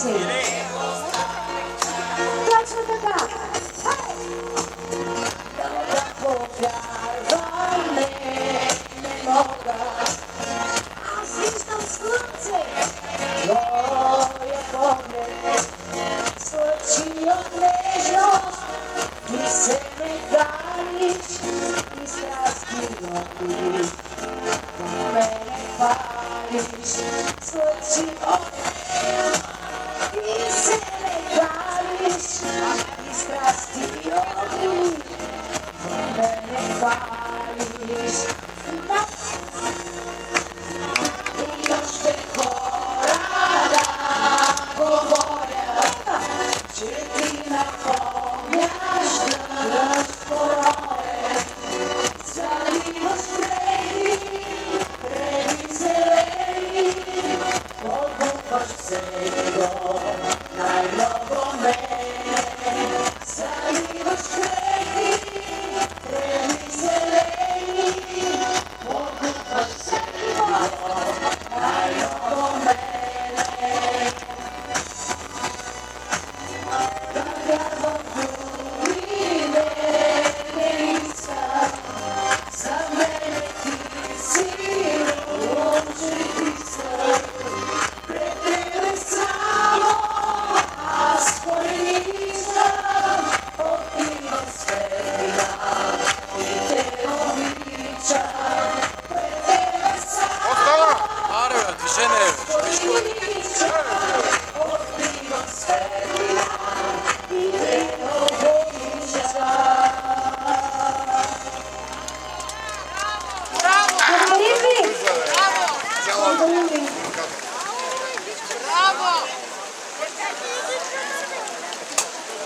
прекрасни. Точно така. Да повярвам, не мога. Аз виждам слънце, твоя поглед, слъчи от нежност, ти се ме дариш и страсти нови. В мене палиш, слъчи от нежност, ти се ме дариш и страсти нови. В мене палиш. И още хора да говоря, че ти напомняш дръж порой. Заливаш преди зелени, обуваш се до най-много мене. Заливаш преди зелени, обуваш се до най-много мене. Да вярвам други не искам, за мене ти си лъжи писък. Пред тебе само аз порисам, отивам светлина и те обичам. Пред тебе само Аре, движение, порисам.